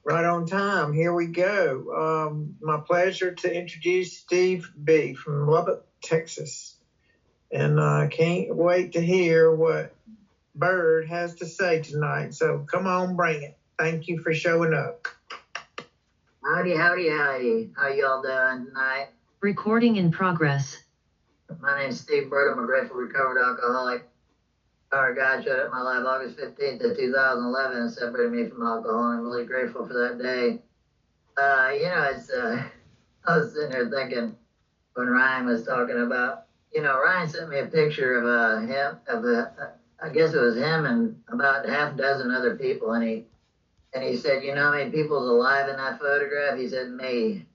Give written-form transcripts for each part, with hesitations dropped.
Right on time. Here we go. My pleasure to introduce Steve B. from Lubbock, Texas. And I can't wait to hear what Bird has to say tonight. So come on, bring it. Thank you for showing up. Howdy, howdy, howdy. How y'all doing tonight? Recording in progress. My name's Steve Bird. I'm a grateful recovered alcoholic. Our God showed up in my life August 15th of 2011 and separated me from alcohol. I'm really grateful for that day. I was sitting here thinking when Ryan was talking about, Ryan sent me a picture of I guess it was him and about half a dozen other people. And he said, you know how many people's alive in that photograph? He said, me.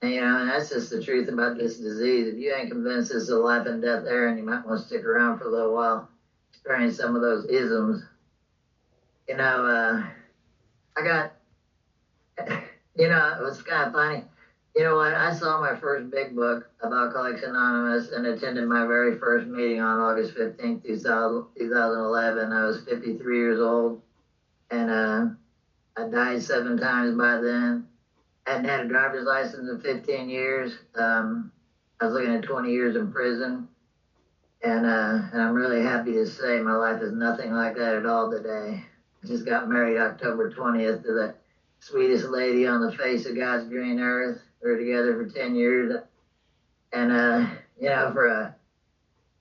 And that's just the truth about this disease. If you ain't convinced it's a life and death errand, you might want to stick around for a little while, experience some of those isms. I got, it was kind of funny. You know what? I saw my first big book of Alcoholics Anonymous and attended my very first meeting on August 15th, 2011. I was 53 years old, and I died 7 times by then. I hadn't had a driver's license in 15 years. I was looking at 20 years in prison. And I'm really happy to say my life is nothing like that at all today. I just got married October 20th to the sweetest lady on the face of God's green earth. We were together for 10 years. And,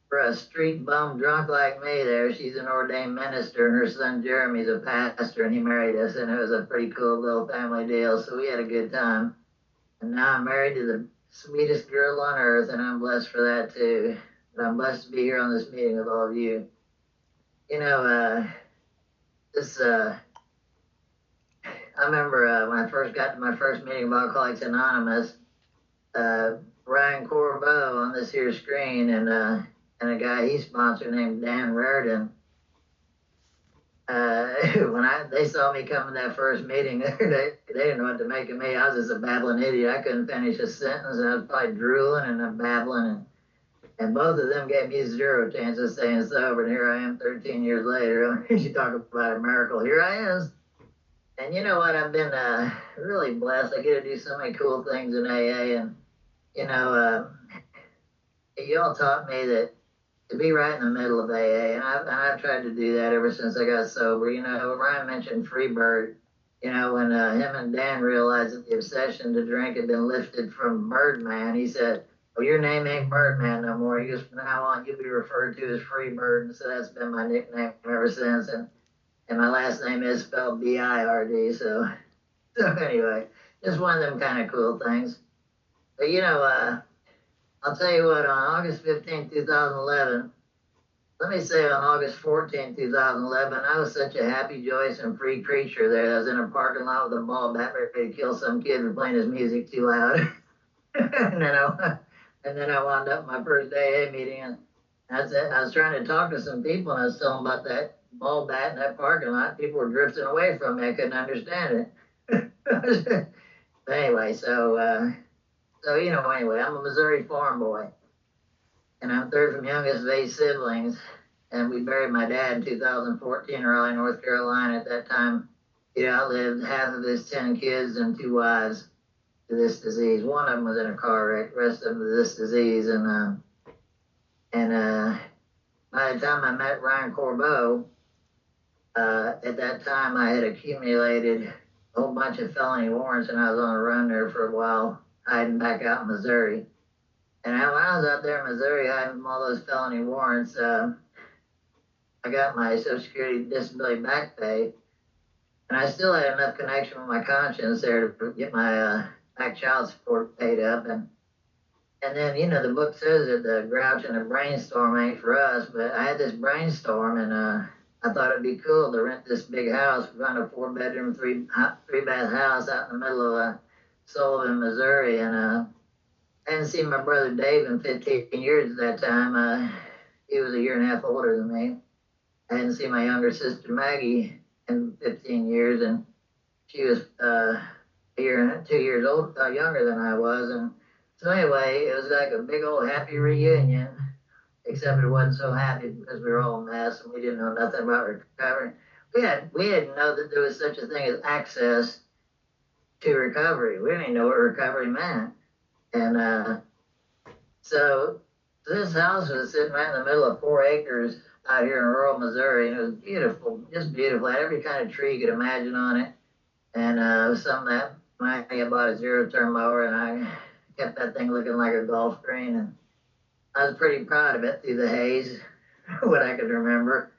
for a street bum drunk like me there, she's an ordained minister, and her son Jeremy's a pastor, and he married us, and it was a pretty cool little family deal, so we had a good time. And now I'm married to the sweetest girl on earth, and I'm blessed for that too. And I'm blessed to be here on this meeting with all of you. I remember when I first got to my first meeting of Alcoholics Anonymous, Ryan Corbeau on this here screen, and a guy he sponsored named Dan Reardon. When they saw me come to that first meeting, they didn't know what to make of me. I was just a babbling idiot. I couldn't finish a sentence, and I was probably drooling and babbling, and both of them gave me 0 chance of staying sober. And here I am 13 years later. You talk about a miracle. Here I is. And you know what? I've been really blessed. I get to do so many cool things in AA, and you all taught me that to be right in the middle of AA, and I've tried to do that ever since I got sober. Ryan mentioned Freebird. When him and Dan realized that the obsession to drink had been lifted from Birdman, he said, well, your name ain't Birdman no more. He goes, from now on, you'll be referred to as Freebird, and so that's been my nickname ever since. And my last name is spelled B-I-R-D, so anyway, just one of them kind of cool things. But I'll tell you what, on August 15, 2011, let me say on August 14, 2011, I was such a happy, joyous, and free creature there. I was in a parking lot with a ball bat ready to kill some kid for playing his music too loud. and then I wound up my first AA meeting, and I was trying to talk to some people, and I was telling them about that ball bat in that parking lot. People were drifting away from me. I couldn't understand it. But anyway, anyway, I'm a Missouri farm boy, and I'm third from youngest of 8 siblings, and we buried my dad in 2014 in Raleigh, North Carolina. At that time, he outlived half of his 10 kids and 2 wives to this disease. One of them was in a car wreck, the rest of them to this disease, and by the time I met Ryan Corbeau, at that time I had accumulated a whole bunch of felony warrants, and I was on a run there for a while, hiding back out in Missouri. And when I was out there in Missouri hiding from all those felony warrants, I got my Social Security disability back pay, and I still had enough connection with my conscience there to get my back child support paid up. And then, the book says that the grouch and the brainstorm ain't for us, but I had this brainstorm, and I thought it'd be cool to rent this big house, run a 4-bedroom, 3-bath house out in the middle of Sullivan, Missouri. And I hadn't seen my brother Dave in 15 years at that time. He was a year and a half older than me. I hadn't seen my younger sister Maggie in 15 years, and she was a year and 2 years younger than I was. And so anyway, it was like a big old happy reunion, except it wasn't so happy because we were all a mess and we didn't know nothing about recovery. We didn't know that there was such a thing as access to recovery. We didn't even know what recovery meant. And so this house was sitting right in the middle of 4 acres out here in rural Missouri, and it was beautiful, just beautiful. It had every kind of tree you could imagine on it. And it was something that I bought a zero-turn mower, and I kept that thing looking like a golf green. And I was pretty proud of it through the haze, what I could remember.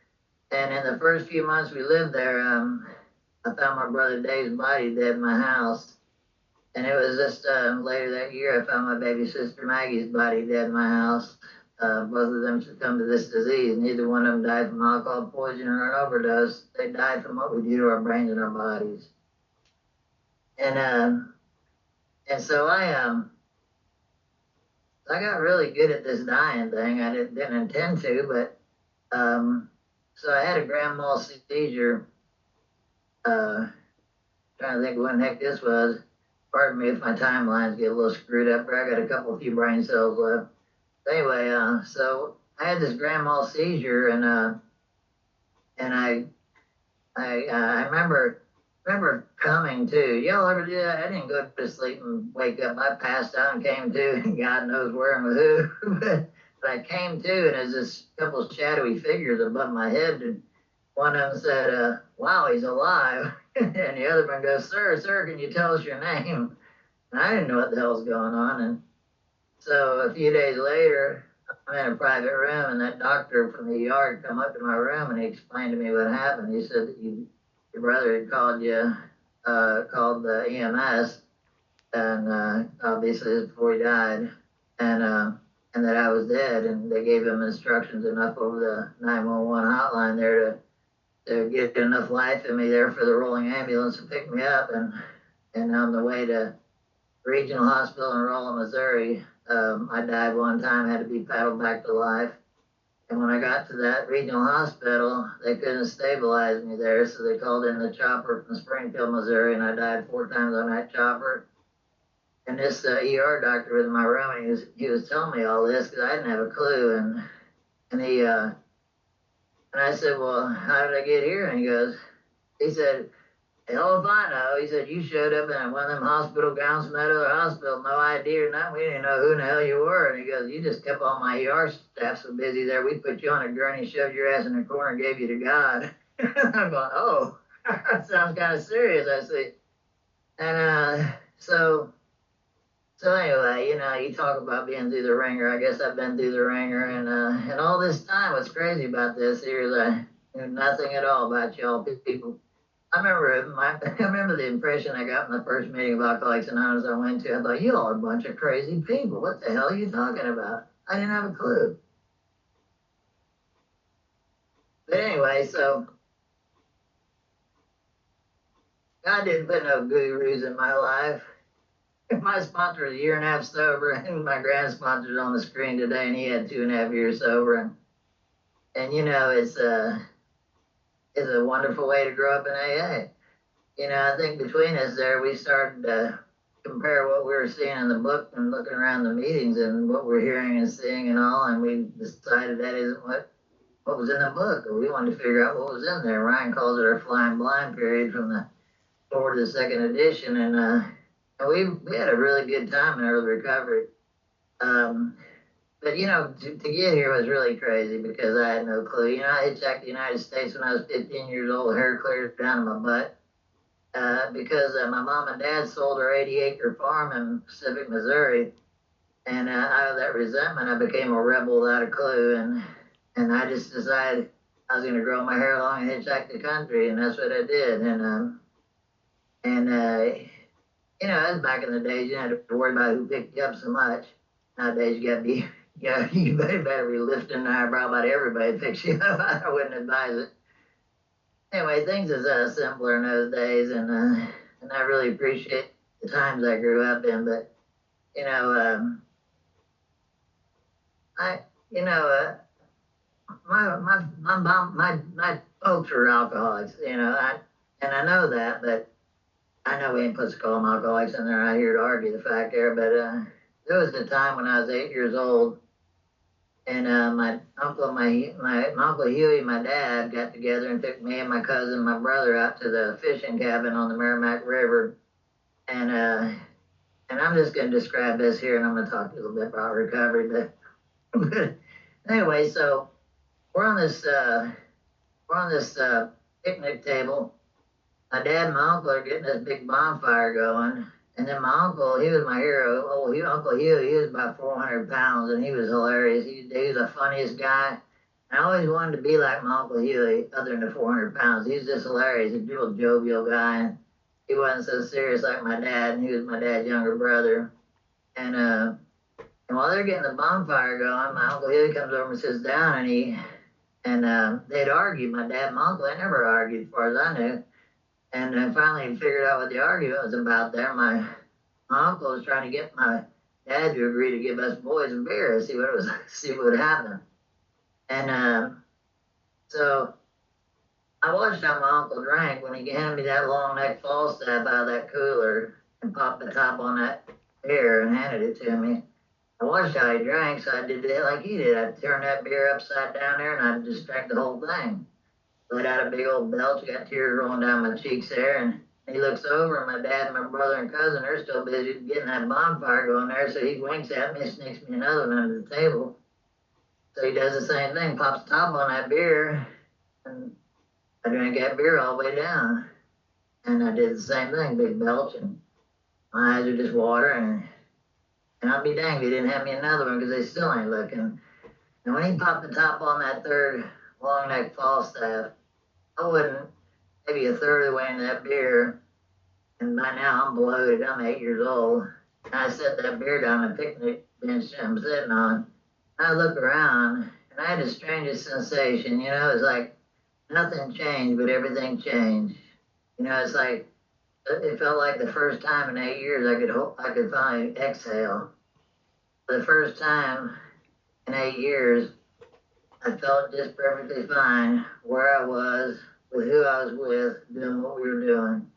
And in the first few months we lived there, I found my brother Dave's body dead in my house. And it was just later that year I found my baby sister Maggie's body dead in my house. Both of them succumbed to this disease. Neither one of them died from alcohol poisoning or an overdose. They died from what we do to our brains and our bodies. And so I got really good at this dying thing. I didn't intend to, but so I had a grand mal seizure. Trying to think when the heck this was. Pardon me if my timelines get a little screwed up, but I got a few brain cells left. Anyway, so I had this grand mal seizure, and I remember coming to. Y'all ever do that? I didn't go to sleep and wake up. I passed out and came to, and God knows where and with who. But I came to, and there's this couple of shadowy figures above my head, and one of them said, "Wow, he's alive." And the other one goes, sir, can you tell us your name? And I didn't know what the hell was going on. And so a few days later, I'm in a private room, and that doctor from the ER come up to my room, and he explained to me what happened. He said that your brother had called the EMS, and obviously this is before he died, and that I was dead, and they gave him instructions enough over the 911 hotline there to get enough life in me there for the rolling ambulance to pick me up, and on the way to Regional Hospital in Rolla, Missouri, I died one time, had to be paddled back to life. And when I got to that regional hospital, they couldn't stabilize me there, so they called in the chopper from Springfield, Missouri, and I died 4 times on that chopper. And this ER doctor was in my room, and he was telling me all this because I didn't have a clue. And he and I said, "Well, how did I get here?" And he said, "Hell if I know." He said, "You showed up in one of them hospital gowns from that other hospital, no ID or nothing. We didn't know who in the hell you were." And he goes, "You just kept all my ER staff so busy there. We put you on a gurney, shoved your ass in the corner, and gave you to God." I'm going, "Oh, that sounds kind of serious," I see. And so anyway, you talk about being through the ringer. I guess I've been through the ringer, and all this time, what's crazy about this here is I knew nothing at all about y'all people. I remember the impression I got in the first meeting of Alcoholics Anonymous I went to. I thought, you all are a bunch of crazy people. What the hell are you talking about? I didn't have a clue. But anyway, so God didn't put no gurus in my life. My sponsor was a year and a half sober, and my grand sponsor's on the screen today, and he had 2.5 years sober. And it's a wonderful way to grow up in AA. I think between us there, we started to compare what we were seeing in the book and looking around the meetings and what we're hearing and seeing and all, and we decided that isn't what was in the book. We wanted to figure out what was in there. Ryan calls it our flying blind period from the 4th to the 2nd edition, and we had a really good time in early recovery. But to get here was really crazy because I had no clue. I hitchhiked the United States when I was 15 years old, hair clear down to my butt, because my mom and dad sold our 80-acre farm in Pacific, Missouri. And out of that resentment, I became a rebel without a clue. And I just decided I was going to grow my hair long and hitchhike the country, and that's what I did. That was back in the days. You didn't have to worry about who picked you up so much. Nowadays, you better be lifting an eyebrow about everybody picks you up. I wouldn't advise it. Anyway, things is simpler in those days, and I really appreciate the times I grew up in. But my folks were alcoholics. And I know that, but I know we ain't supposed to call them alcoholics, and they're not here to argue the fact there. But there was a time when I was 8 years old, and my uncle Huey, my dad, got together and took me and my cousin, my brother, out to the fishing cabin on the Merrimack River. And and I'm just going to describe this here, and I'm going to talk a little bit about recovery. But anyway, so we're on this picnic table. My dad and my uncle are getting this big bonfire going. And then my uncle, he was my hero. Oh, Uncle Hugh, he was about 400 pounds, and he was hilarious. He was the funniest guy. I always wanted to be like my Uncle Hugh, other than the 400 pounds. He was just hilarious. He's a real jovial guy. And he wasn't so serious like my dad, and he was my dad's younger brother. And while they're getting the bonfire going, my Uncle Hugh comes over and sits down, and they'd argued. My dad and my uncle, they never argued, as far as I knew. And then finally figured out what the argument was about there. My uncle was trying to get my dad to agree to give us boys a beer, see what would happen. And so I watched how my uncle drank when he handed me that long neck Falstaff out of that cooler and popped the top on that beer and handed it to me. I watched how he drank, so I did it like he did. I turned that beer upside down there and I just drank the whole thing. Let out a big old belch, got tears rolling down my cheeks there, and he looks over, and my dad and my brother and cousin are still busy getting that bonfire going there, so he winks at me and sneaks me another one under the table. So he does the same thing, pops the top on that beer, and I drank that beer all the way down. And I did the same thing, big belch, and my eyes are just watering, and I'll be danged if he didn't have me another one, because they still ain't looking. And when he popped the top on that third long neck Falstaff, I wasn't maybe a third of the way in that beer, and by now I'm bloated. I'm 8 years old. And I set that beer down on the picnic bench that I'm sitting on. I look around, and I had the strangest sensation. You know, it's like nothing changed, but everything changed. You know, it's like it felt like the first time in 8 years I could finally exhale. For the first time in 8 years, I felt just perfectly fine where I was, with who I was with, doing what we were doing.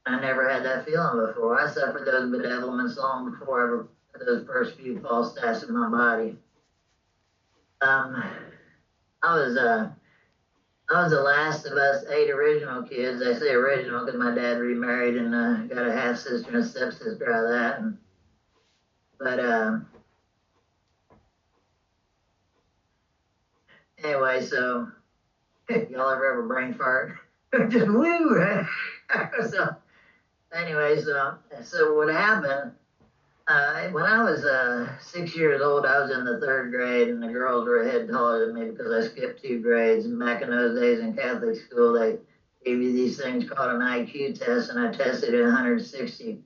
I never had that feeling before. I suffered those bedevilments long before I ever had those first few Falstaffs in my body. I was the last of us 8 original kids. I say original because my dad remarried and got a half sister and a stepsister out of that. But anyway, so y'all ever brain fart? Just woo! Right? So anyway, so what happened? When I was 6 years old, I was in the 3rd grade, and the girls were a head taller than me because I skipped 2 grades. And back in those days in Catholic school, they gave you these things called an IQ test, and I tested at 160.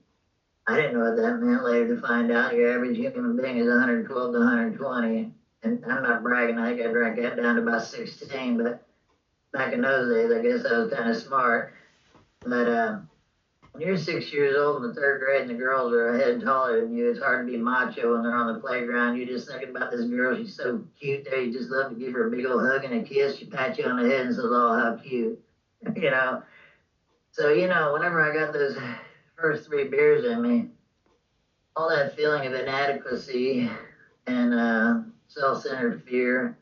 I didn't know what that meant. Later to find out, your average human being is 112 to 120. And I'm not bragging. I think I drank that down to about 16. But back in those days, I guess I was kind of smart. But when you're 6 years old in the 3rd grade and the girls are a head taller than you, it's hard to be macho when they're on the playground. You're just thinking about this girl. She's so cute there. You just love to give her a big old hug and a kiss. She pats you on the head and says, "Oh, how cute." You know? So, you know, whenever I got those first 3 beers in me, all that feeling of inadequacy and self-centered fear,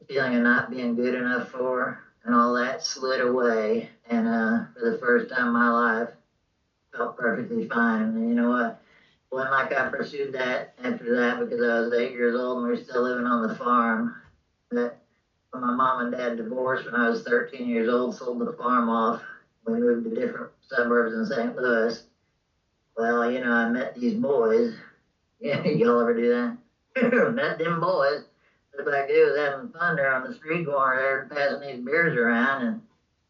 feeling of not being good enough for, and all that slid away. And for the first time in my life, felt perfectly fine. And you know what? It wasn't like I pursued that after that because I was 8 years old and we were still living on the farm. But when my mom and dad divorced when I was 13 years old, sold the farm off, we moved to different suburbs in St. Louis. Well, you know, I met these boys. Yeah, y'all ever do that? Met them boys. Looked like they was having fun there on the street corner there, passing these beers around. And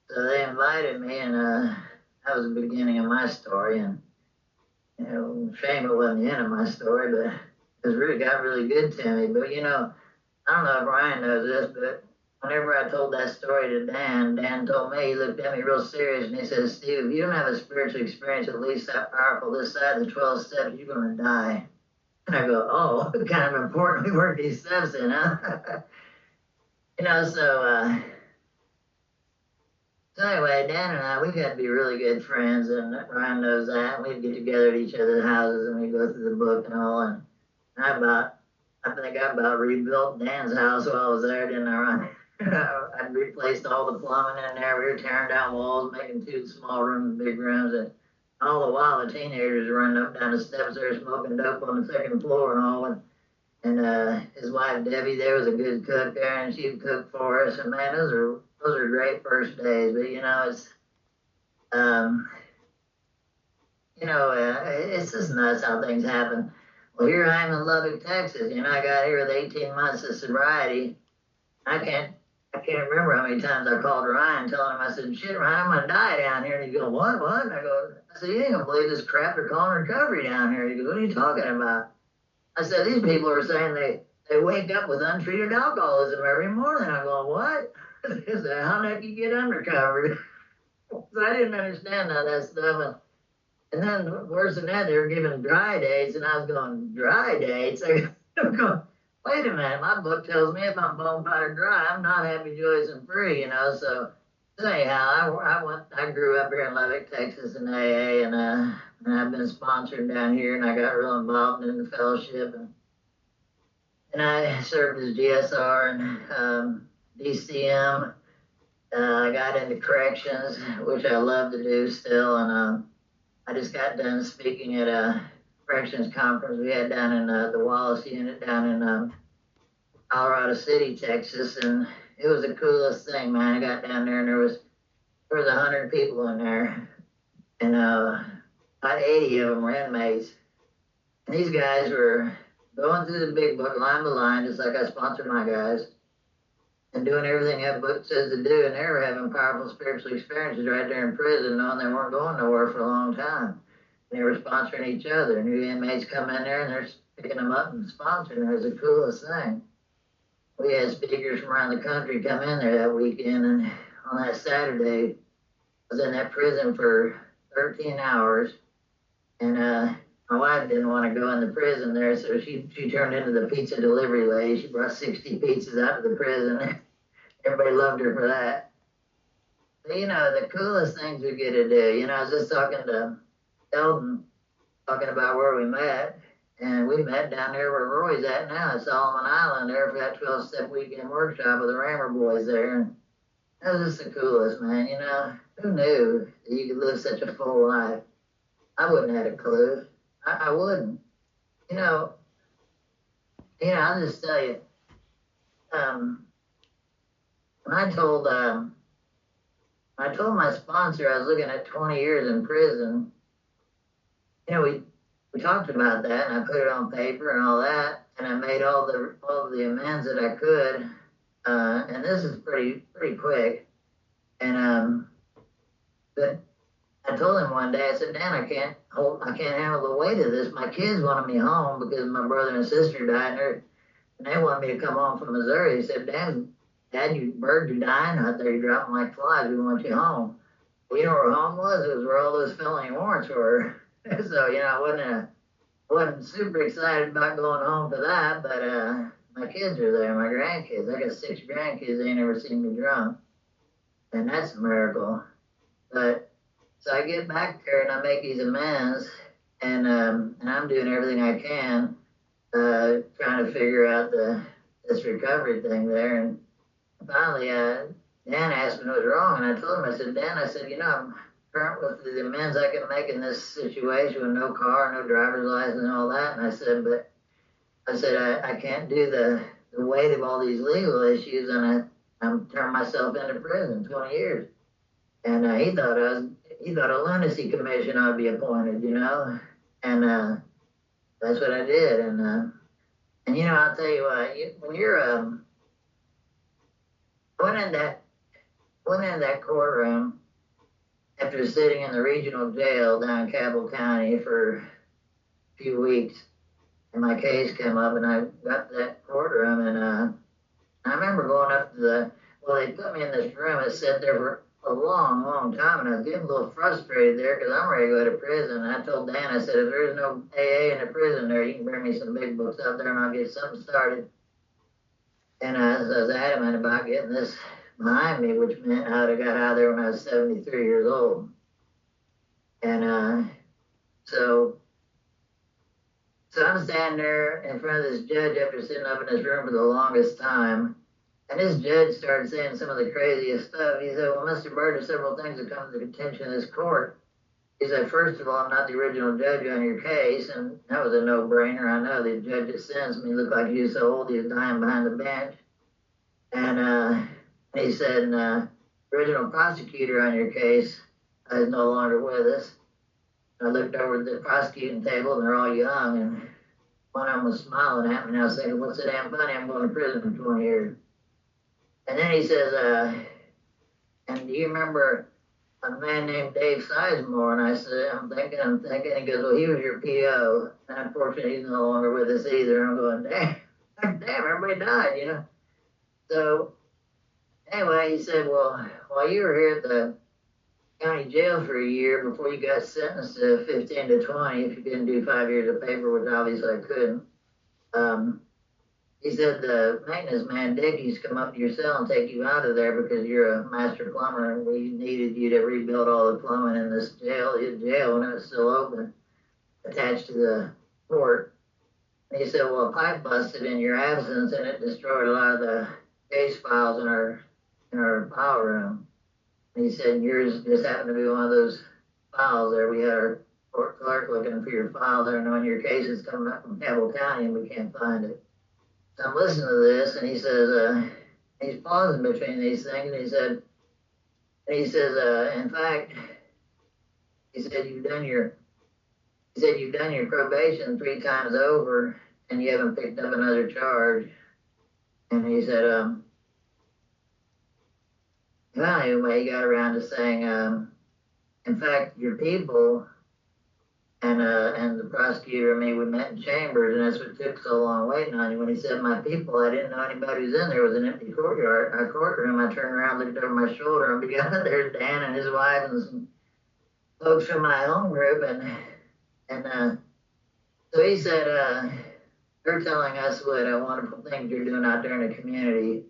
so they invited me, and that was the beginning of my story. And, you know, shame it wasn't the end of my story, but it really got really good to me. But, you know, I don't know if Ryan knows this, but whenever I told that story to Dan, Dan told me, he looked at me real serious, and he said, "Steve, if you don't have a spiritual experience at least that powerful this side of the 12 steps, you're going to die." And I go, "Oh, kind of important we work these steps in, huh?" You know, so anyway, Dan and I, we got to be really good friends, and Ryan knows that. We'd get together at each other's houses, and we'd go through the book and all, and I think I about rebuilt Dan's house while I was there, didn't I, Ryan? I'd replaced all the plumbing in there. We were tearing down walls, making 2 small rooms, big rooms, and All the while, the teenagers are running up down the steps there smoking dope on the second floor and all. And his wife Debbie, there was a good cook there, and she would cook for us. And man, those are great first days. But it's um, it's just nuts how things happen. Well, here I am in Lubbock, Texas. I got here with 18 months of sobriety. I can't remember how many times I called Ryan telling him, I said, shit, Ryan, I'm going to die down here. And he goes, what? And I said, you ain't going to believe this crap they're calling recovery down here. He goes, what are you talking about? I said, these people are saying they wake up with untreated alcoholism every morning. I'm going, what? I said, how the heck you get unrecovered? So I didn't understand all that stuff. And then worse than that, they were giving dry dates, and I was going, dry dates? I'm going, wait a minute, my book tells me if I'm bone powder dry, I'm not happy, joyous, and free, So anyhow, I grew up here in Lubbock, Texas in AA, and I've been sponsored down here, and I got real involved in the fellowship, and I served as GSR and DCM. I got into corrections, which I love to do still, and I just got done speaking at a corrections conference we had down in the Wallace unit down in Colorado City, Texas, and it was the coolest thing, man. I got down there and there was 100 people in there, and about 80 of them were inmates. And these guys were going through the big book line by line, just like I sponsored my guys, and doing everything that book says to do, and they were having powerful spiritual experiences right there in prison, knowing they weren't going nowhere for a long time. And they were sponsoring each other. New inmates come in there, and they're picking them up and sponsoring. It was the coolest thing. We had speakers from around the country come in there that weekend, and on that Saturday, I was in that prison for 13 hours, and my wife didn't want to go in the prison there, so she turned into the pizza delivery lady. She brought 60 pizzas out of the prison. Everybody loved her for that. But, the coolest things we get to do, I was just talking to Eldon, talking about where we met, and we met down there where Roy's at now at Solomon Island there for that 12-step weekend workshop with the Rammer boys there. And that was just the coolest, man. Who knew that you could live such a full life? I wouldn't have had a clue. I wouldn't. I'll just tell you, when I told my sponsor I was looking at 20 years in prison, we talked about that, and I put it on paper and all that, and I made all the amends that I could, and this is pretty quick, and but I told him one day, I said, Dan, I can't handle the weight of this. My kids wanted me home because my brother and sister died, and they wanted me to come home from Missouri. He said, Dad, birds are dying out there. You're dropping like flies. We want you home. Well, where home was? It was where all those felony warrants were. So, I wasn't super excited about going home for that, but my kids are there, my grandkids. I got 6 grandkids. They ain't never seen me drunk. And that's a miracle. But so I get back there and I make these amends, and I'm doing everything I can, trying to figure out this recovery thing there. And finally, Dan asked me what was wrong, and I told him, I said, Dan, I'm current with the amends I can make in this situation with no car, no driver's license, and all that. And I said, I can't do the weight of all these legal issues, and I'm turning myself into prison 20 years. And he thought a lunacy commission ought to be appointed, and that's what I did. And I'll tell you what, when you're went in that courtroom after sitting in the regional jail down in Cabell County for a few weeks, and my case came up, and I got to that courtroom, and I remember going up to they put me in this room and sat there for a long, long time, and I was getting a little frustrated there because I'm ready to go to prison. And I told Dan, I said, if there's no AA in the prison there, you can bring me some big books out there and I'll get something started. And I was adamant about getting this behind me, which meant I would have got out of there when I was 73 years old. And so I'm standing there in front of this judge after sitting up in this room for the longest time. And this judge started saying some of the craziest stuff. He said, well, Mr. Byrd, there's several things that come to the attention of this court. he said, first of all, I'm not the original judge on your case, and that was a no-brainer. I know the judge that sentenced me looked like he was so old he was dying behind the bench. And he said, original prosecutor on your case is no longer with us. I looked over at the prosecuting table, and they're all young, and one of them was smiling at me, and I was thinking, what's so damn funny? I'm going to prison for 20 years. And then he says, and do you remember a man named Dave Sizemore? And I said, I'm thinking. He goes, well, he was your PO. And unfortunately, he's no longer with us either. I'm going, damn, everybody died, you know? So anyway, he said, well, while you were here at the county jail for a year before you got sentenced to 15 to 20, if you didn't do 5 years of paper, which obviously I couldn't, he said the maintenance man, Dickie's, come up to your cell and take you out of there because you're a master plumber and we needed you to rebuild all the plumbing in this jail when it was still open, attached to the court. And he said, well, a pipe busted in your absence and it destroyed a lot of the case files in our file room. And he said, yours just happened to be one of those files there. We had our court clerk looking for your file there, knowing your case is coming up from Campbell County and we can't find it. So I'm listening to this, and he says, he's pausing between these things, and he says, in fact, he said, you've done your probation 3 times over, and you haven't picked up another charge. And he said, well, anyway, he got around to saying, in fact, your people and the prosecutor and me, we met in chambers, and that's what took so long waiting on you. When he said my people, I didn't know anybody was in there. It was an empty courtroom. I turned around, looked over my shoulder, and began there's Dan and his wife and some folks from my home group, and so he said, they're telling us what wonderful things you're doing out there in the community.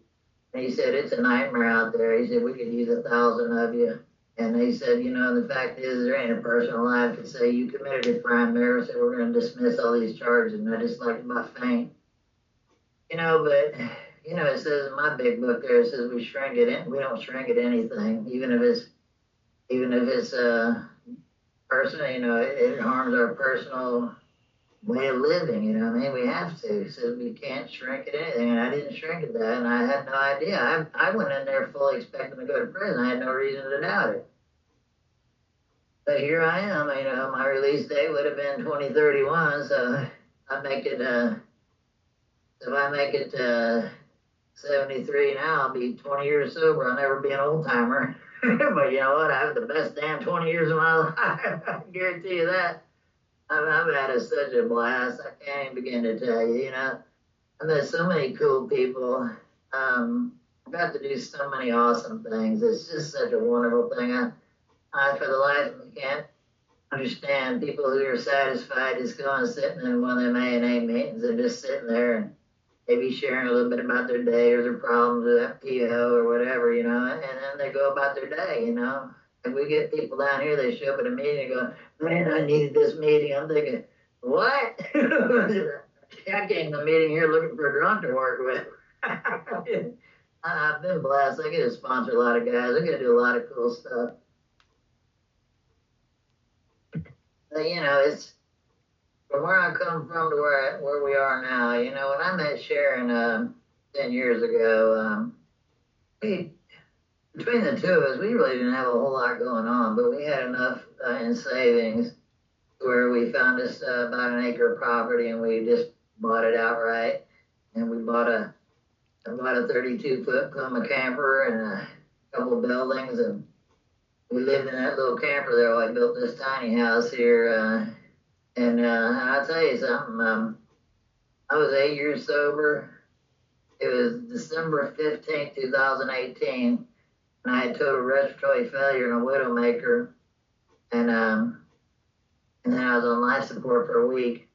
And he said, it's a nightmare out there. He said, we could use 1,000 of you. And they said, you know, the fact is, there ain't a person alive to say you committed a crime there, so we're going to dismiss all these charges. And I just like about faint. You know, but, you know, it says in my big book there, it says we shrink it in. We don't shrink at anything, even if it's personal, you know, it harms our personal way of living, you know what I mean? We have to. It says we can't shrink at anything, and I didn't shrink at that, and I had no idea. I went in there fully expecting to go to prison. I had no reason to doubt it. But here I am, you know, my release date would have been 2031, so I make it, if I make it 73 now, I'll be 20 years sober. I'll never be an old timer. But you know what? I have the best damn 20 years of my life. I can guarantee you that. I've had such a blast. I can't even begin to tell you, you know. I met so many cool people. I got to do so many awesome things. It's just such a wonderful thing. I for the life of me, can't understand people who are satisfied just going and sitting in one of them A&A meetings and just sitting there and maybe sharing a little bit about their day or their problems with that PO or whatever, you know, and then they go about their day, you know. And we get people down here, they show up at a meeting and go, man, I needed this meeting. I'm thinking, what? I came to the meeting here looking for a drunk to work with. I've been blessed. I get to sponsor a lot of guys. I get to do a lot of cool stuff. But, you know, it's from where I come from to where we are now. You know, when I met Sharon 10 years ago, between the two of us, we really didn't have a whole lot going on, but we had enough in savings where we found us about an acre of property and we just bought it outright. And we bought a 32-foot Puma camper and a couple of buildings, and we lived in that little camper there while I built this tiny house here. And I'll tell you something, I was 8 years sober. It was December 15th, 2018, and I had total respiratory failure and a widowmaker. And then I was on life support for a week.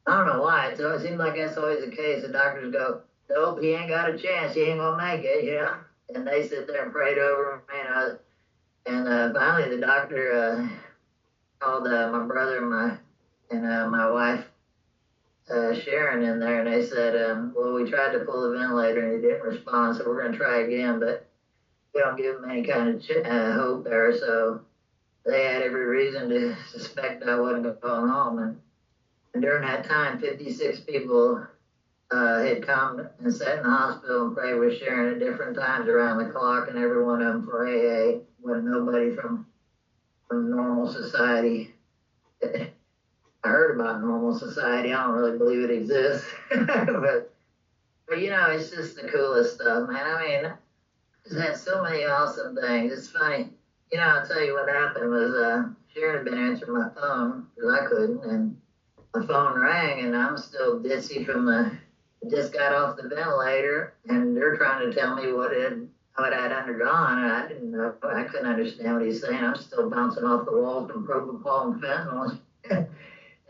I don't know why. It seems like that's always the case. The doctors go, nope, he ain't got a chance. He ain't going to make it, you know. And they sit there and prayed over me. And finally the doctor called my brother and my wife, Sharon, in there. And they said, well, we tried to pull the ventilator and he didn't respond, so we're going to try again. But we don't give him any kind of hope there. So they had every reason to suspect I wasn't going home. And during that time, 56 people had come and sat in the hospital and prayed with Sharon at different times around the clock, and every one of them for AA. Wasn't nobody from normal society. I heard about normal society. I don't really believe it exists, but you know, it's just the coolest stuff, man. I mean, it's had so many awesome things. It's funny. You know, I'll tell you what happened was Sharon had been answering my phone because I couldn't, and my phone rang, and I'm still ditzy from just got off the ventilator, and they're trying to tell me what it had undergone, and I didn't know. I couldn't understand what he's saying. I'm still bouncing off the walls from propofol and fentanyl.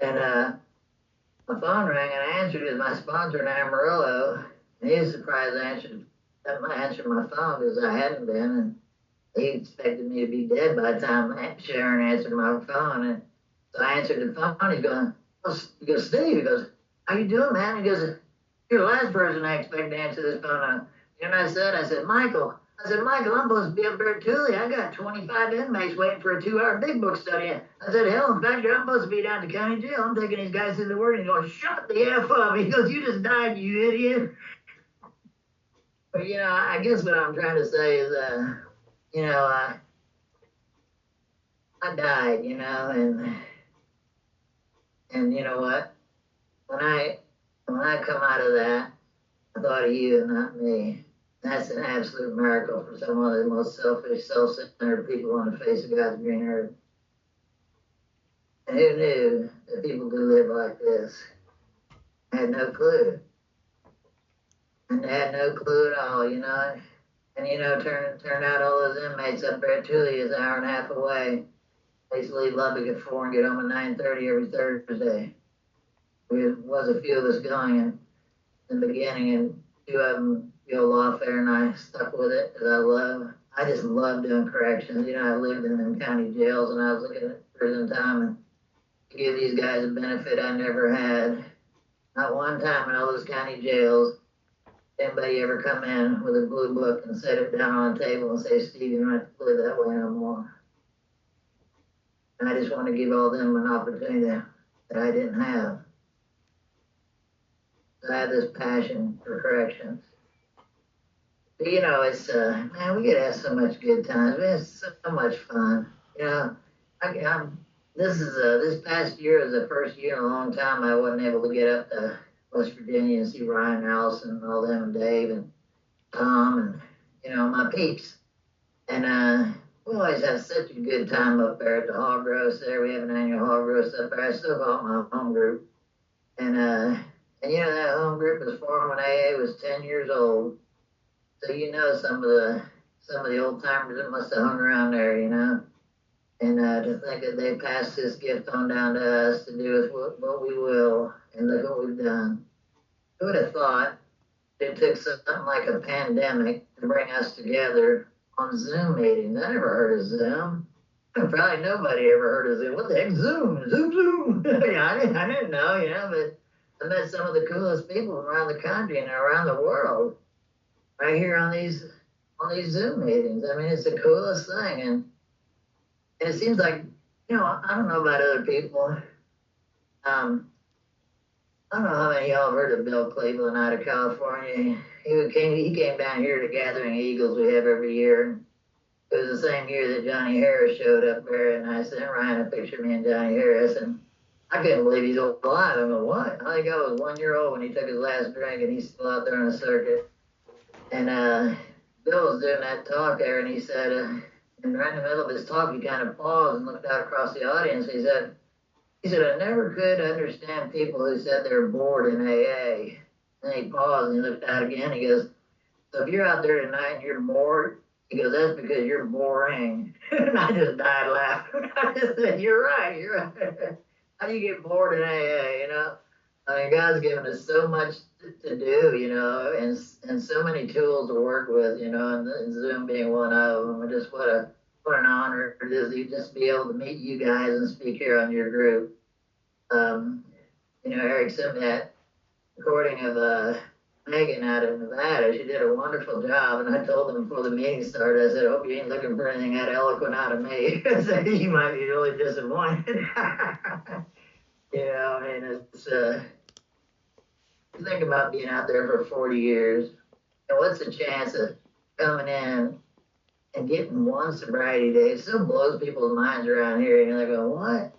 And my phone rang, and I answered it. My sponsor in Amarillo, and he was surprised I answered my phone because I hadn't been, and he expected me to be dead by the time Sharon answered my phone. And so I answered the phone. He goes, Steve. He goes, how you doing, man? He goes, you're the last person I expect to answer this phone. You know what I said, Michael, I'm supposed to be up there at Thule. I got 25 inmates waiting for a 2-hour big book study. I said, hell, in fact, I'm supposed to be down at the county jail. I'm taking these guys through the word. And he goes, shut the F up. He goes, you just died, you idiot. But, you know, I guess what I'm trying to say is, you know, I died, you know, and you know what? When I come out of that, I thought of you and not me. That's an absolute miracle for some of the most selfish, self-centered people on the face of God's green earth. And who knew that people could live like this? I had no clue. And they had no clue at all, you know. And, you know, turn out all those inmates up there at Thule is an hour and a half away. I used to leave Lubbock at 4 and get home at 9:30 every Thursday. There was a few of us going in the beginning, and 2 of them go lawfare, and I stuck with it because I just love doing corrections. You know, I lived in them county jails, and I was looking at prison time, and to give these guys a benefit I never had. Not one time in all those county jails anybody ever come in with a blue book and set it down on a table and say, Steve, you don't have to live that way no more. And I just want to give all them an opportunity that I didn't have. I have this passion for corrections. But, you know, it's, man, we get to have so much good times. Man, it's so much fun. You know, this past year is the first year in a long time I wasn't able to get up to West Virginia and see Ryan Allison and all them and Dave and Tom and, you know, my peeps. And we always have such a good time up there at the hog roast there. We have an annual hog roast up there. I still call it my home group. And you know, that home group was formed when AA was 10 years old. So you know some of the old timers that must have hung around there, you know. And to think that they passed this gift on down to us to do with what we will, and look what we've done. Who would have thought it took something like a pandemic to bring us together on Zoom meetings? I never heard of Zoom. Probably nobody ever heard of Zoom. What the heck, Zoom? Zoom. Yeah, I didn't know, you know, but I met some of the coolest people around the country and around the world right here on these Zoom meetings. I mean, it's the coolest thing. And it seems like, you know, I don't know about other people. I don't know how many of y'all have heard of Bill Cleveland out of California. He came down here to Gathering Eagles we have every year. It was the same year that Johnny Harris showed up there, and I sent Ryan a picture of me and Johnny Harris, and I couldn't believe he's alive. I go, what? I think I was 1 year old when he took his last drink, and he's still out there on the circuit. And Bill was doing that talk there, and he said, and right in the middle of his talk, he kind of paused and looked out across the audience. He said, I never could understand people who said they're bored in AA. And he paused and he looked out again. He goes, so if you're out there tonight and you're bored, he goes, that's because you're boring. And I just died laughing. I just said, you're right. How do you get bored in AA, you know? I mean, God's given us so much to do, you know, and so many tools to work with, you know, and Zoom being one of them. And just what an honor it is to just be able to meet you guys and speak here on your group. You know, Eric sent me that recording of Megan out of Nevada. She did a wonderful job, and I told them before the meeting started, I said, I hope you ain't looking for anything that eloquent out of me. I said, you might be really disappointed. I mean, it's, think about being out there for 40 years, and what's the chance of coming in and getting one sobriety day? It still blows people's minds around here, and they're going, what?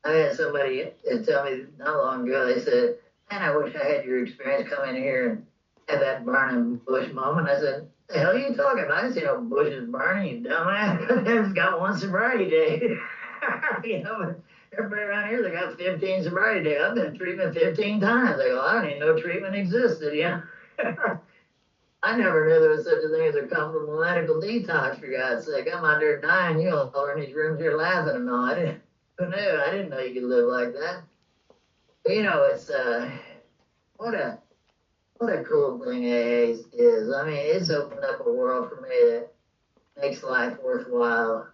I had somebody tell me not long ago, they said, man, I wish I had your experience come in here and have that burning bush moment. I said, the hell are you talking about? I didn't see no bushes burning, you dumbass. I just got one sobriety day. Everybody around here, they got 15 sobriety days. I've been in treatment 15 times. They go, I don't even know treatment existed, I never knew there was such a thing as a comfortable medical detox, for God's sake. I'm out there dying. You all are in these rooms here laughing and all. Who knew? I didn't know you could live like that. But, it's, what a cool thing AA is. I mean, it's opened up a world for me that makes life worthwhile.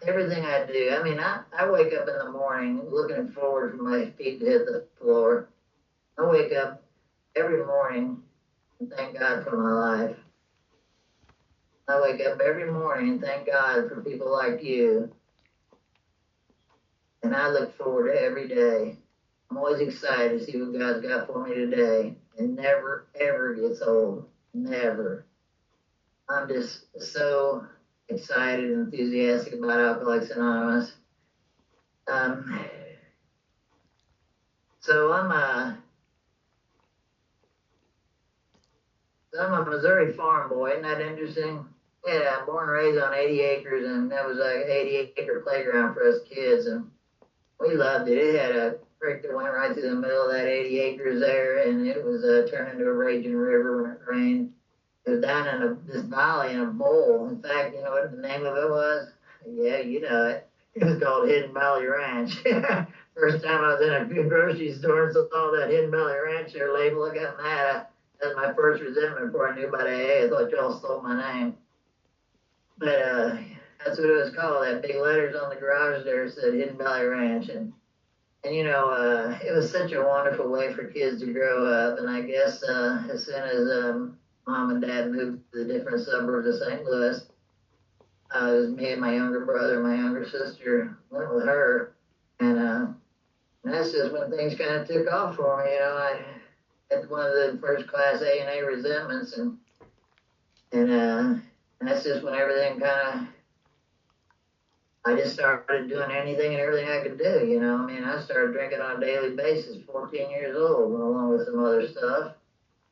Everything I do, I mean, I wake up in the morning looking forward for my feet to hit the floor. I wake up every morning and thank God for my life. I wake up every morning and thank God for people like you. And I look forward to every day. I'm always excited to see what God's got for me today. It never, ever gets old. Never. I'm just so excited and enthusiastic about Alcoholics Anonymous. So I'm a Missouri farm boy. Isn't that interesting? Yeah, I'm born and raised on 80 acres, and that was like an 80-acre playground for us kids, and we loved it. It had a creek that went right through the middle of that 80 acres there, and it was turned into a raging river when it rained. It was down in this valley in a bowl. In fact, you know what the name of it was? Yeah, you know it. It was called Hidden Valley Ranch. First time I was in a grocery store and saw that Hidden Valley Ranch there label, I got mad. That was my first resentment before I knew about AA. I thought y'all stole my name. But that's what it was called. That big letters on the garage there said Hidden Valley Ranch. And it was such a wonderful way for kids to grow up. And I guess as soon as Mom and Dad moved to the different suburbs of St. Louis, it was me and my younger brother, my younger sister went with her. And that's just when things kind of took off for me. I had one of the first class A&A resentments. And that's just when everything I just started doing anything and everything I could do, I mean, I started drinking on a daily basis, 14 years old, along with some other stuff.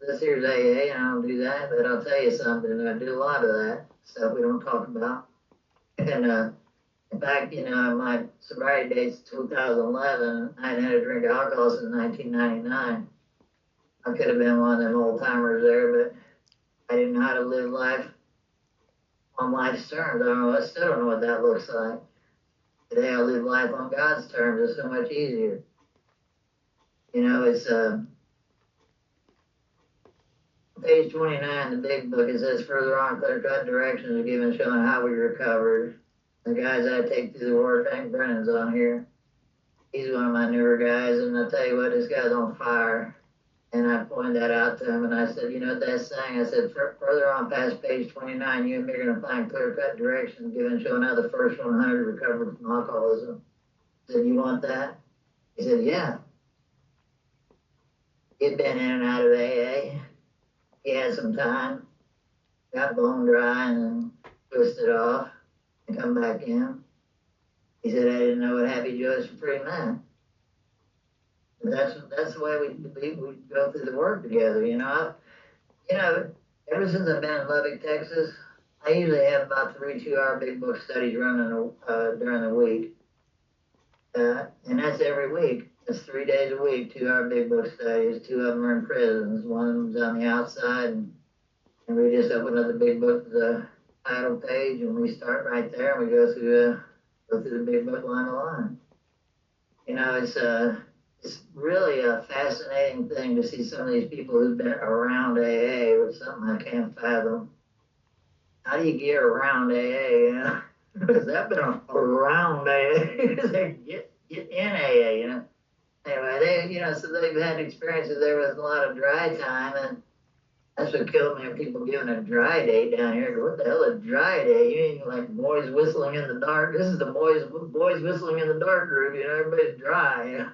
This here's AA, and I don't do that, but I'll tell you something, I do a lot of that stuff we don't talk about. And in fact, my sobriety date's 2011. I hadn't had a drink of alcohol since 1999. I could have been one of them old timers there, but I didn't know how to live life on life's terms. I still don't know what that looks like. Today I live life on God's terms. It's so much easier. It's page 29, the big book. It says further on, clear-cut directions are given showing how we recovered. The guys I take through the work, Hank Brennan's on here. He's one of my newer guys, and I'll tell you what, this guy's on fire. And I pointed that out to him, and I said, you know what that's saying? I said, further on past page 29, you and me are going to find clear-cut directions given showing how the first 100 recovered from alcoholism. I said, you want that? He said, yeah. He'd been in and out of AA. He had some time, got bone dry, and then twisted off and come back in. He said, I didn't know what happy joy is for free men. That's the way we go through the work together, Ever since I've been in Lubbock, Texas, I usually have about 3 2-hour big book studies running during the week. And that's every week. It's 3 days a week, 2-hour big book studies. 2 of them are in prisons. One of them's on the outside. And we just open up the big book, the title page, and we start right there, and we go through the big book line to line. It's really a fascinating thing to see some of these people who've been around AA with something I can't fathom. How do you get around AA? Because I've been around AA. Get in AA, Anyway, so they've had experiences there with a lot of dry time, and that's what killed me, people giving a dry day down here. What the hell is dry day? You ain't like boys whistling in the dark. This is the boys whistling in the dark group, everybody's dry,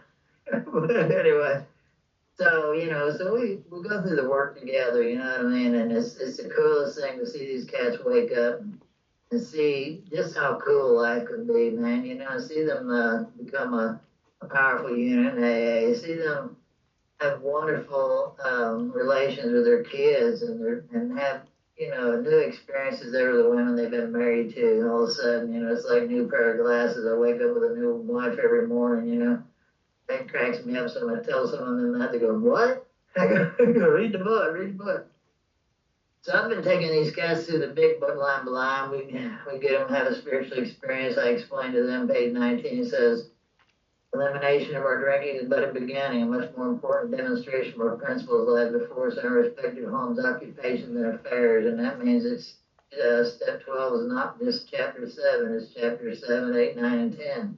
But anyway, so, so we go through the work together, you know what I mean? And it's the coolest thing to see these cats wake up and see just how cool life could be, man. See them become a powerful unit in AA, see them have wonderful relations with their kids and have new experiences there with the women they've been married to. And all of a sudden, it's like a new pair of glasses. I wake up with a new wife every morning. That cracks me up. So I tell some of them that, they go, "What?" I go, read the book. So I've been taking these cats through the big book line by line. We get them to have a spiritual experience. I explain to them, page 19 says, elimination of our drinking is but a beginning. A much more important demonstration of our principles lie before us in our respective homes, occupations, and affairs. And that means it's step 12 is not just chapter 7, it's chapter 7, 8, 9, and 10.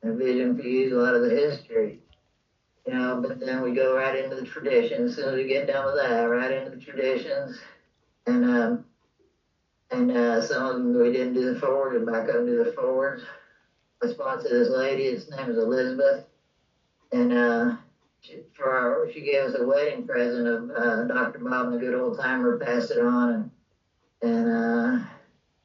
And a vision for you, a lot of the history. But then we go right into the traditions. As soon as we get done with that, right into the traditions. And some of them we didn't do the forward, and back up and do the forwards. I sponsored this lady, his name is Elizabeth, and she gave us a wedding present of Dr. Bob and the Good Old Timer, passed it on, and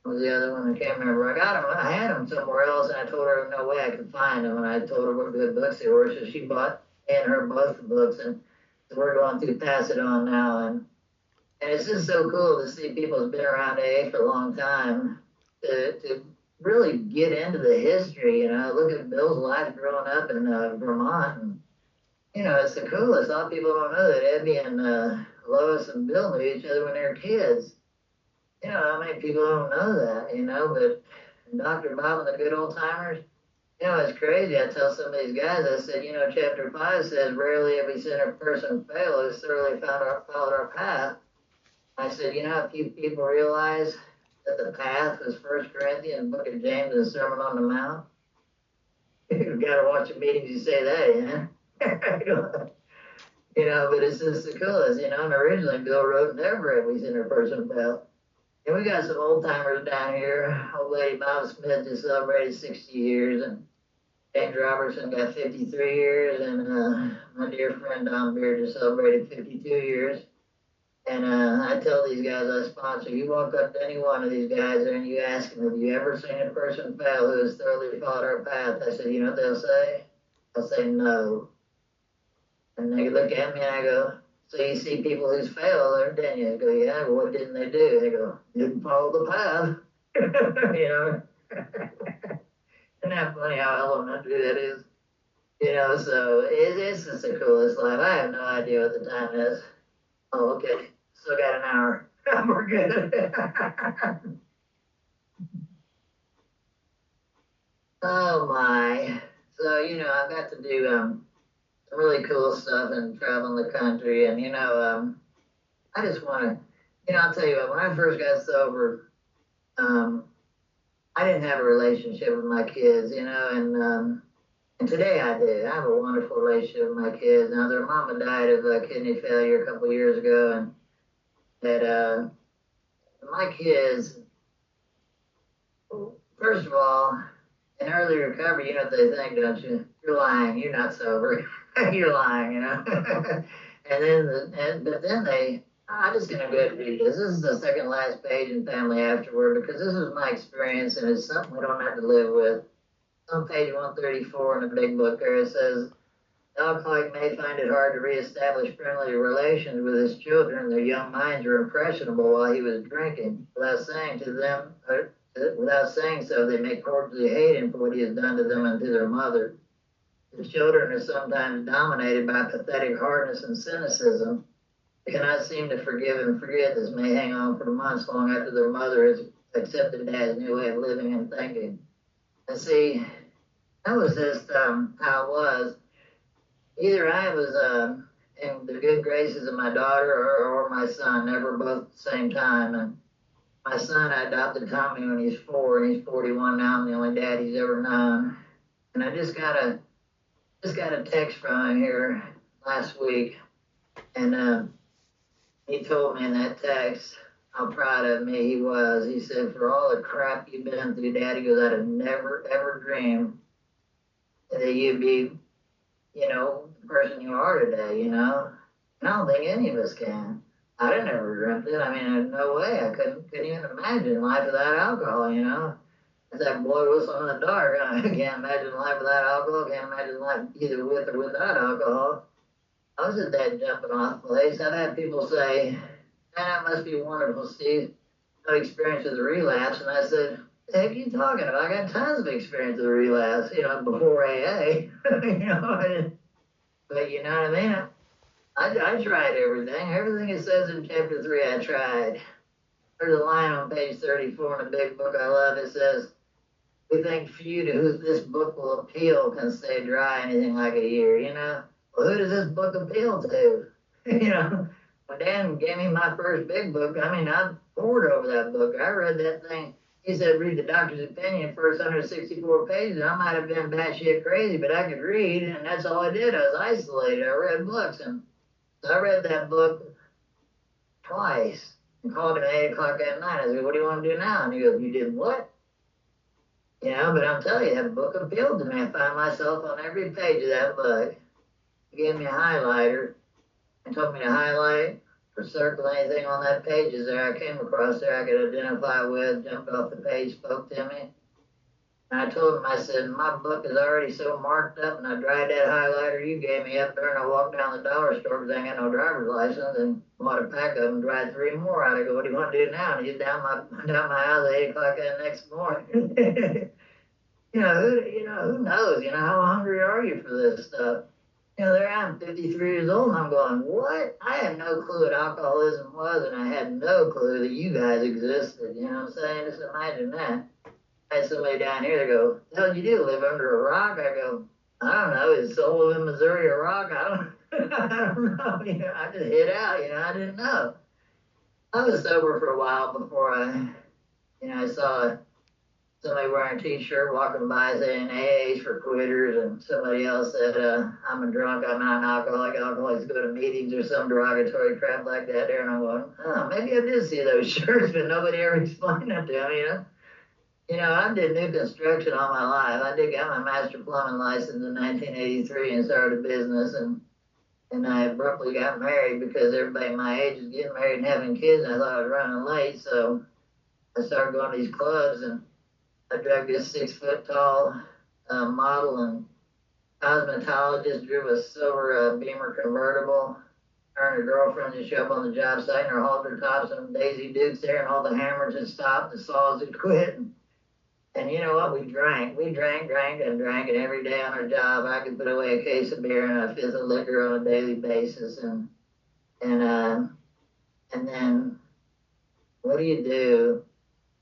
what was the other one? I can't remember. I had them somewhere else, and I told her no way I could find them, and I told her what good books they were, so she bought and her both the books, and so we're going through Pass It On now, and it's just so cool to see people who've been around AA for a long time to really get into the history. Look at Bill's life growing up in Vermont, and it's the coolest. A lot of people don't know that Ebby and Lois and Bill knew each other when they were kids. How many people don't know that, but Dr. Bob and the Good Old Timers, it's crazy. I tell some of these guys, I said, chapter 5 says, rarely have we seen a person fail who's thoroughly followed our path. I said, how few people realize that the path was 1 Corinthians, Book of James, and the Sermon on the Mount? You've got to watch the meetings you say that, but it's just the coolest, and originally Bill wrote, never have we seen a person fail. And we got some old timers down here. Old lady Bob Smith just celebrated 60 years, and James Robertson got 53 years, and my dear friend Don Beard just celebrated 52 years. And I tell these guys I sponsor, you walk up to any one of these guys and you ask them, have you ever seen a person fail who has thoroughly followed our path? I said, you know what they'll say? They'll say no. And they look at me and I go, so you see people who's failed, didn't you? I go, yeah, well, what didn't they do? They go, didn't follow the path. Isn't that funny how elementary that is? So it's just the coolest life. I have no idea what the time is. Oh, okay. Still got an hour. We're good. Oh my. So, I've got to do some really cool stuff and traveling the country. And, I just want to, I'll tell you what, when I first got sober, I didn't have a relationship with my kids, and today I do. I have a wonderful relationship with my kids. Now, their mama died of kidney failure a couple of years ago, and that my kids, first of all, in early recovery, you know what they think, don't you? You're lying. You're not sober. You're lying, And then I'm just going to go ahead and read this. This is the second last page in Family Afterward, because this is my experience, and it's something we don't have to live with. On page 134 in the big book there, it says, the alcoholic may find it hard to reestablish friendly relations with his children. Their young minds were impressionable while he was drinking. Without saying so, they may cordially hate him for what he has done to them and to their mother. The children are sometimes dominated by pathetic hardness and cynicism. They cannot seem to forgive and forget. This may hang on for months long after their mother has accepted Dad's new way of living and thinking. And see, that was just how it was. Either I was in the good graces of my daughter or my son, never both at the same time. And my son, I adopted Tommy when he's 4, and he's 41 now. I'm the only dad he's ever known. And I just just got a text from him here last week, and he told me in that text how proud of me he was. He said, for all the crap you've been through, Dad, he goes, I'd have never, ever dreamed that you'd be, the person you are today. And I don't think any of us can. I didn't ever dreamt it. I mean, no way. I couldn't even imagine life without alcohol. It's that boy whistling in the dark. I can't imagine life without alcohol. Can't imagine life either with or without alcohol. I was at that jumping off place. I've had people say, man, that must be wonderful, Steve. No experience with a relapse. And I said, the heck are you talking about? I got tons of experience with a relapse, before AA. But you know what I mean? I tried everything. Everything it says in chapter 3, I tried. There's a line on page 34 in a big book I love. It says, we think few to whom this book will appeal can stay dry anything like a year, Well, who does this book appeal to? When Dan gave me my first big book, I pored over that book. I read that thing. He said, read the doctor's opinion, first 164 pages. I might have been batshit crazy, but I could read, and that's all I did. I was isolated. I read books, and so I read that book twice and called him at 8 o'clock at night. I said, what do you want to do now? And he goes, you did what? But I'm telling you, that book appealed to me. I found myself on every page of that book. He gave me a highlighter and told me to highlight or circle anything on that page there I came across there I could identify with, jumped off the page, spoke to me. And I told him, I said, my book is already so marked up, and I dried that highlighter you gave me up there, and I walked down the dollar store because I ain't got no driver's license, and bought a pack of them and dried 3 more out. I go, what do you want to do now? And he's down my house at 8 o'clock the next morning. Who knows? How hungry are you for this stuff? There I am, 53 years old, and I'm going, what? I had no clue what alcoholism was, and I had no clue that you guys existed. You know what I'm saying? Just imagine that. I had somebody down here that go, what the hell did you do, live under a rock? I go, I don't know, is Sullivan, Missouri a rock? I don't know. I just hit out, I didn't know. I was sober for a while before I saw somebody wearing a t-shirt walking by saying AA's for quitters, and somebody else said, I'm a drunk, I'm not an alcoholic, alcoholics go to meetings or some derogatory crap like that there, and I'm going, maybe I did see those shirts, but nobody ever explained that to me, I did new construction all my life. I did get my master plumbing license in 1983 and started a business, and I abruptly got married because everybody my age was getting married and having kids, and I thought I was running late, so I started going to these clubs, and I drove this 6-foot-tall model and cosmetologist, drove a silver Beamer convertible, her and her girlfriend just show up on the job site in her halter tops and Daisy Dukes there, and all the hammers had stopped, the saws had quit. And you know what? We drank, and every day on our job, I could put away a case of beer and a fifth of liquor on a daily basis. And then what do you do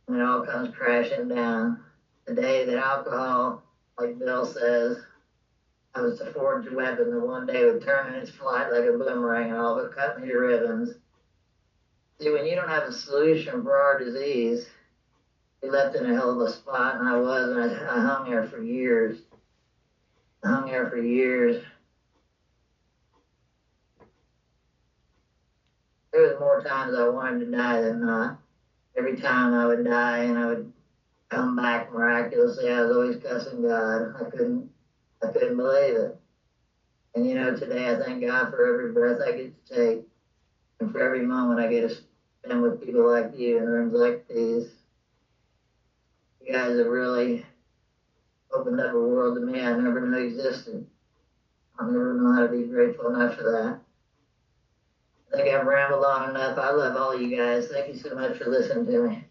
when it all comes crashing down? The day that alcohol, like Bill says, I was the forged weapon that one day would turn in its flight like a boomerang and all but cut me to ribbons. See, when you don't have a solution for our disease, we left in a hell of a spot, and I hung there for years. There was more times I wanted to die than not. Every time I would die and I would come back miraculously, I was always cussing God. I couldn't believe it. And today I thank God for every breath I get to take, and for every moment I get to spend with people like you in rooms like these. You guys have really opened up a world to me I never knew existed. I'll never know how to be grateful enough for that. I think I've rambled on enough. I love all you guys. Thank you so much for listening to me.